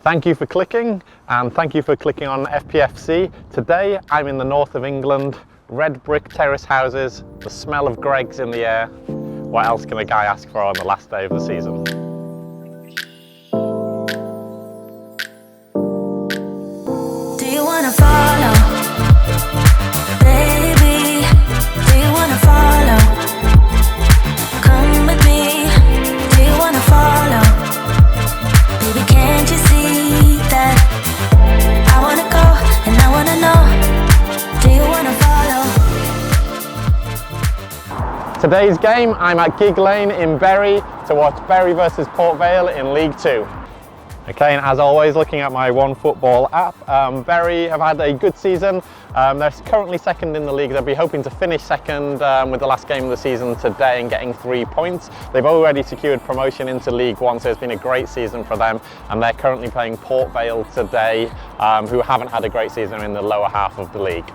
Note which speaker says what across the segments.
Speaker 1: Thank you for clicking, and thank you for clicking on FPFC. Today I'm in the north of England, red brick terrace houses, the smell of Greggs in the air. What else can a guy ask for on the last day of the season?
Speaker 2: Do you wanna follow? Baby, do you wanna follow? Come with me, do you wanna follow? Baby, can't you see that I wanna go and I wanna know? Do you wanna follow?
Speaker 1: Today's game, I'm at Gig Lane in Bury to watch Bury versus Port Vale in League 2. Okay, and as always, looking at my OneFootball app, Bury have had a good season. They're currently second in the league. They'll be hoping to finish second with the last game of the season today and getting 3 points. They've already secured promotion into League 1, so it's been a great season for them. And they're currently playing Port Vale today, who haven't had a great season in the lower half of the league.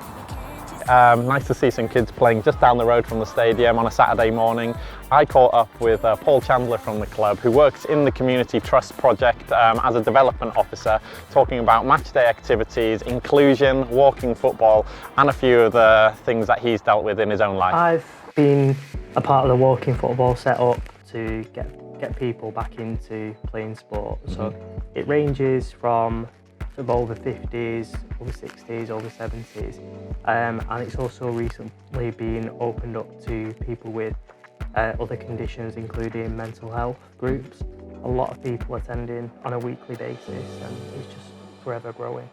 Speaker 1: Nice to see some kids playing just down the road from the stadium on a Saturday morning. I caught up with Paul Chandler from the club, who works in the Community Trust project as a development officer, talking about match day activities, inclusion, walking football, and a few of the things that he's dealt with in his own life.
Speaker 3: I've been a part of the walking football set up to get people back into playing sport. So it ranges from over 50s, over 60s, over 70s, and it's also recently been opened up to people with other conditions, including mental health groups. A lot of people attending on a weekly basis, and it's just forever growing.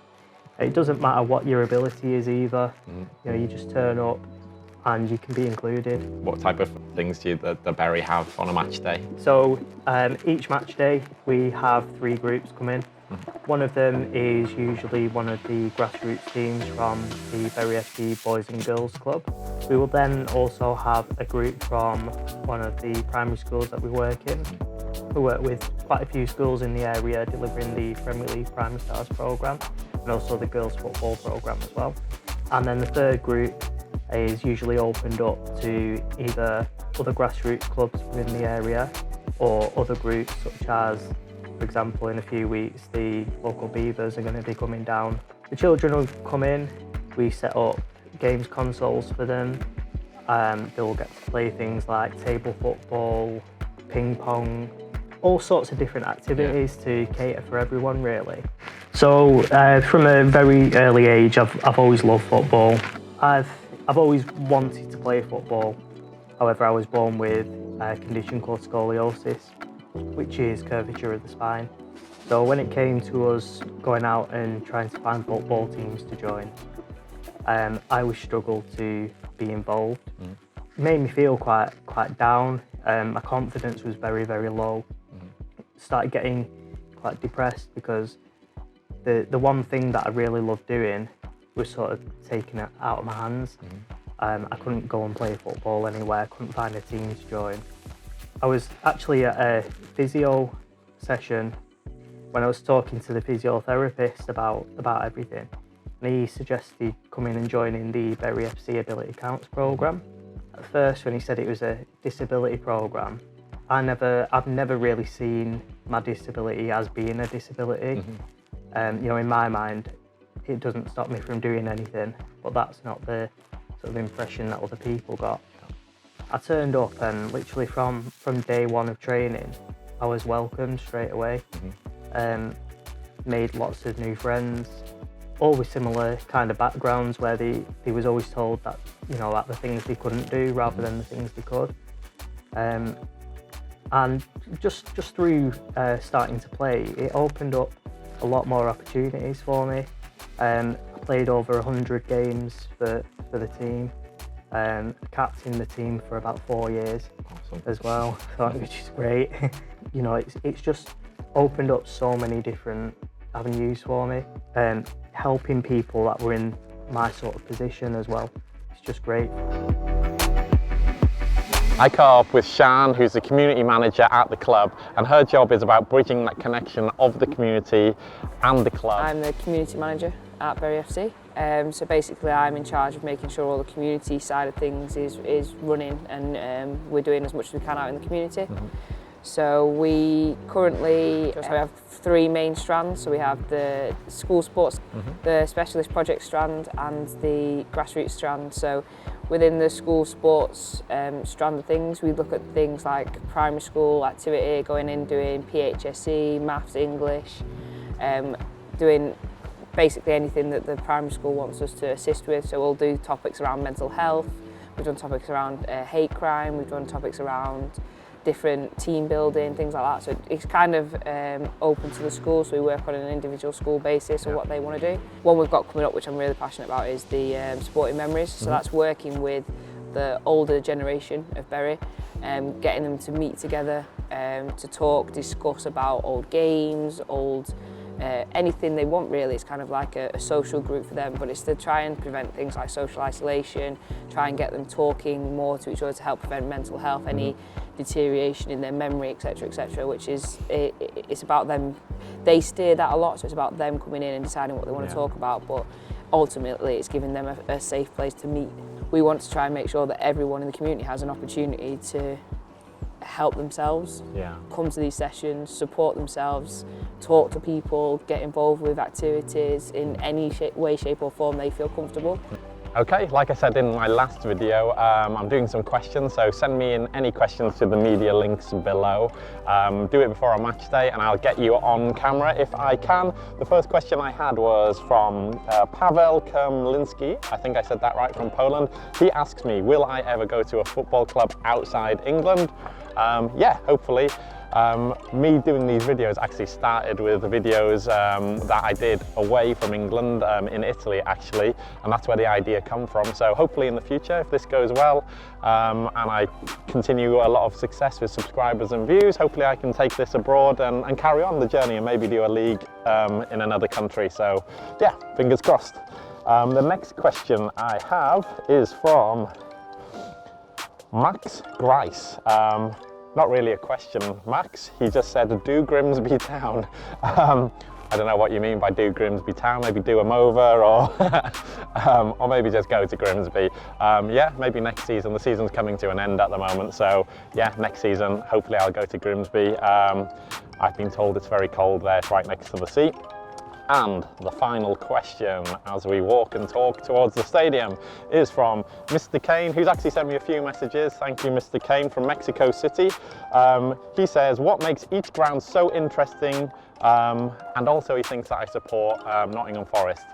Speaker 3: It doesn't matter what your ability is either. You know, you just turn up and you can be included.
Speaker 1: What type of things do the Bury have on a match day?
Speaker 3: So each match day we have 3 groups come in. One of them is usually one of the grassroots teams from the Bury FD Boys and Girls Club. We will then also have a group from one of the primary schools that we work in. We work with quite a few schools in the area delivering the Premier League Primary Stars programme and also the girls football programme as well. And then the third group is usually opened up to either other grassroots clubs within the area or other groups such as, for example, in a few weeks, the local Beavers are going to be coming down. The children will come in, we set up games consoles for them. They'll get to play things like table football, ping pong, all sorts of different activities to cater for everyone, really. So from a very early age, I've always loved football. I've always wanted to play football. However, I was born with a condition called scoliosis, which is curvature of the spine. So when it came to us going out and trying to find football teams to join, I always struggled to be involved. It made me feel quite down. My confidence was very, very low. Started getting quite depressed because the one thing that I really loved doing was sort of taking it out of my hands. I couldn't go and play football anywhere, I couldn't find a team to join. I was actually at a physio session when I was talking to the physiotherapist about everything, and he suggested coming and joining the Bury FC Ability Counts programme. At first, when he said it was a disability programme, I've never really seen my disability as being a disability. You know, in my mind, it doesn't stop me from doing anything, but that's not the sort of impression that other people got. I turned up and literally from day one of training, I was welcomed straight away. Made lots of new friends, all with similar kind of backgrounds where they was always told that, you know, that the things they couldn't do rather than the things they could. And just through starting to play, it opened up a lot more opportunities for me. I played over 100 games for the team. Captained the team for about 4 years. Awesome. As well, which is great. You know, it's just opened up so many different avenues for me, and helping people that were in my sort of position as well. It's just great.
Speaker 1: I caught up with Shan, who's the community manager at the club, and her job is about bridging that connection of the community and the club.
Speaker 4: I'm the community manager at Bury FC. So basically I'm in charge of making sure all the community side of things is running, and we're doing as much as we can out in the community. So we currently have 3 main strands. So we have the school sports, the specialist project strand and the grassroots strand. So within the school sports strand of things, we look at things like primary school activity, going in doing PHSE, maths, English, doing basically anything that the primary school wants us to assist with. So we'll do topics around mental health, we've done topics around hate crime, we've done topics around different team building, things like that. So it's kind of open to the school, so we work on an individual school basis of what they want to do. One we've got coming up, which I'm really passionate about, is the Sporting Memories. So that's working with the older generation of Bury, getting them to meet together, to talk, discuss about old games, old anything they want really. It's kind of like a social group for them, but it's to try and prevent things like social isolation, try and get them talking more to each other to help prevent mental health, any deterioration in their memory, etc., which is, it's about them. They steer that a lot, so it's about them coming in and deciding what they want to talk about, but ultimately it's giving them a safe place to meet. We want to try and make sure that everyone in the community has an opportunity to help themselves, come to these sessions, support themselves, talk to people, get involved with activities in any way, shape or form they feel comfortable.
Speaker 1: Okay, like I said in my last video, I'm doing some questions, so send me in any questions to the media links below. Do it before our match day and I'll get you on camera if I can. The first question I had was from Paweł Kemlinski, I think I said that right, from Poland. He asks me, will I ever go to a football club outside England? Yeah, hopefully. Me doing these videos actually started with the videos that I did away from England, in Italy actually, and that's where the idea come from. So hopefully in the future, if this goes well and I continue a lot of success with subscribers and views, hopefully I can take this abroad and carry on the journey and maybe do a league in another country. So yeah, fingers crossed. The next question I have is from Max Grice. Not really a question, Max. He just said, do Grimsby Town. I don't know what you mean by do Grimsby Town. Maybe do them over, or maybe just go to Grimsby. Yeah, maybe next season. The season's coming to an end at the moment, so yeah, next season, hopefully I'll go to Grimsby. I've been told it's very cold there, it's right next to the sea. And the final question as we walk and talk towards the stadium is from Mr. Kane, who's actually sent me a few messages. Thank you, Mr. Kane from Mexico City. He says, what makes each ground so interesting? And also he thinks that I support Nottingham Forest.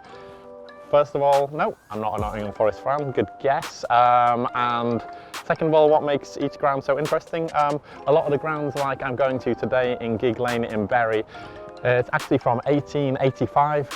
Speaker 1: First of all, no, I'm not a Nottingham Forest fan, good guess. And second of all, what makes each ground so interesting? A lot of the grounds like I'm going to today in Gig Lane in Bury, it's actually from 1885,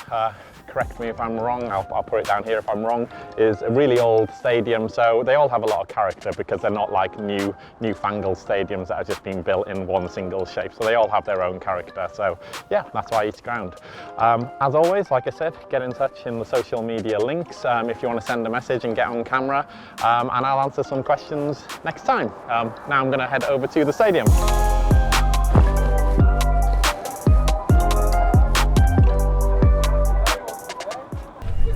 Speaker 1: correct me if I'm wrong, I'll put it down here if I'm wrong, is a really old stadium, so they all have a lot of character because they're not like newfangled stadiums that are just being built in one single shape, so they all have their own character, so yeah, that's why each ground. As always, like I said, get in touch in the social media links if you want to send a message and get on camera, and I'll answer some questions next time. Now I'm going to head over to the stadium.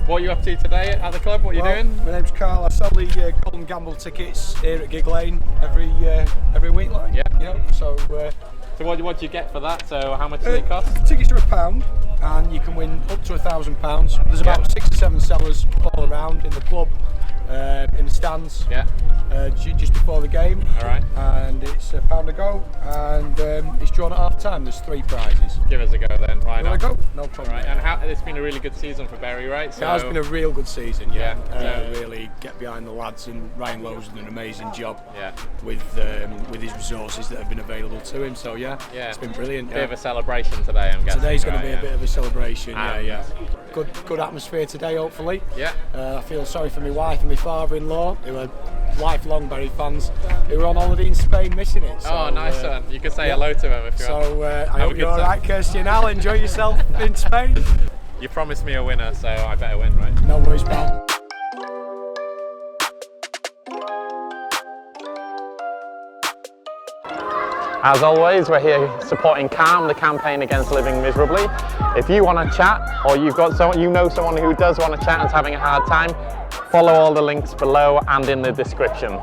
Speaker 1: What are you up to today at the club? What are you doing?
Speaker 5: My name's Carl. I sell the Golden Gamble tickets here at Gig Lane every week, like.
Speaker 1: Yeah.
Speaker 5: You know, so
Speaker 1: what do you get for that? So how much do they cost?
Speaker 5: Tickets are £1 and you can win up to £1,000. There's about 6 or 7 sellers all around in the club, in the stands.
Speaker 1: Yeah.
Speaker 5: Just before the game.
Speaker 1: All right.
Speaker 5: And it's £1 a go, and it's drawn at half time. There's 3 prizes.
Speaker 1: Give us a go then. Why not?
Speaker 5: Go? No problem.
Speaker 1: All right. And it's been a really good season for Bury, right? So
Speaker 5: it has been a real good season. Yeah.
Speaker 1: Yeah.
Speaker 5: Really get behind the lads, and Ryan Lowe's done an amazing job.
Speaker 1: Yeah.
Speaker 5: With his resources that have been available to him. So yeah. It's been brilliant.
Speaker 1: Bit of a celebration today, I'm guessing.
Speaker 5: Today's going to be a bit of a celebration.
Speaker 1: And
Speaker 5: yeah. Good atmosphere today, hopefully.
Speaker 1: Yeah.
Speaker 5: I feel sorry for my wife and my father-in-law, who are lifelong Bury fans, who were on holiday in Spain missing it. So,
Speaker 1: oh, nice one. You can say hello to them if you want.
Speaker 5: So I hope you're alright, Kirsty and Al. Enjoy yourself in Spain.
Speaker 1: You promised me a winner, so I better win, right?
Speaker 5: No worries, pal.
Speaker 1: As always, we're here supporting CALM, the campaign against living miserably. If you want to chat, or you've got someone, you know someone who does want to chat and is having a hard time, follow all the links below and in the description.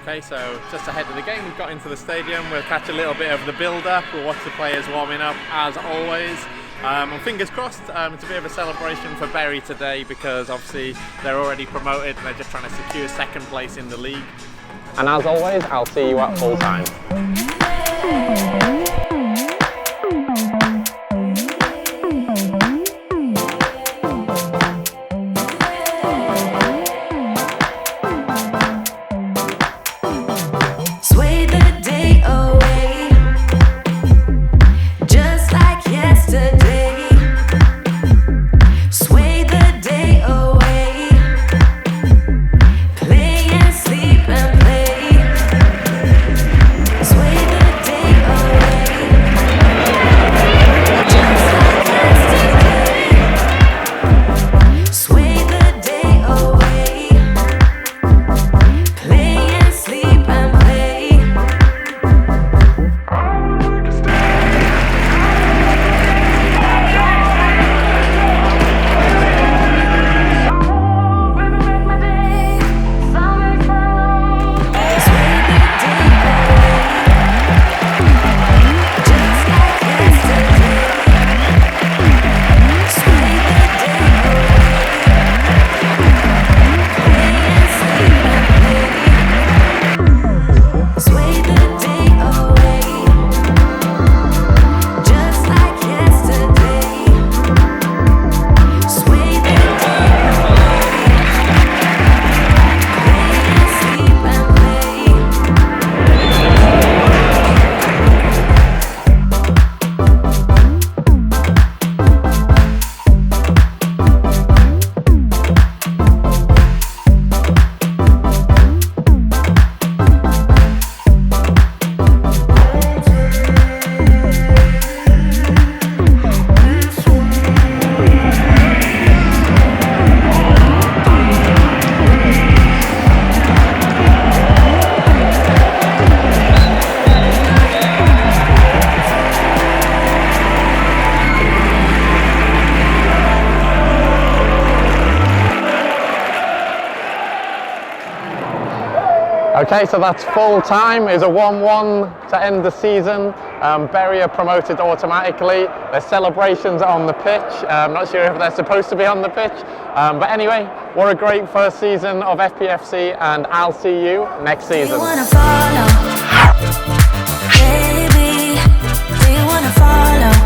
Speaker 1: Okay, so just ahead of the game, we've got into the stadium. We'll catch a little bit of the build-up. We'll watch the players warming up as always. And fingers crossed, it's a bit of a celebration for Bury today because obviously they're already promoted and they're just trying to secure second place in the league. And as always, I'll see you at full time. Okay, so that's full time. It's a 1-1 to end the season. Bury are promoted automatically. There's celebrations on the pitch. I'm not sure if they're supposed to be on the pitch. But anyway, what a great first season of FPFC, and I'll see you next season.
Speaker 2: Do you wanna follow? Baby, do you wanna follow?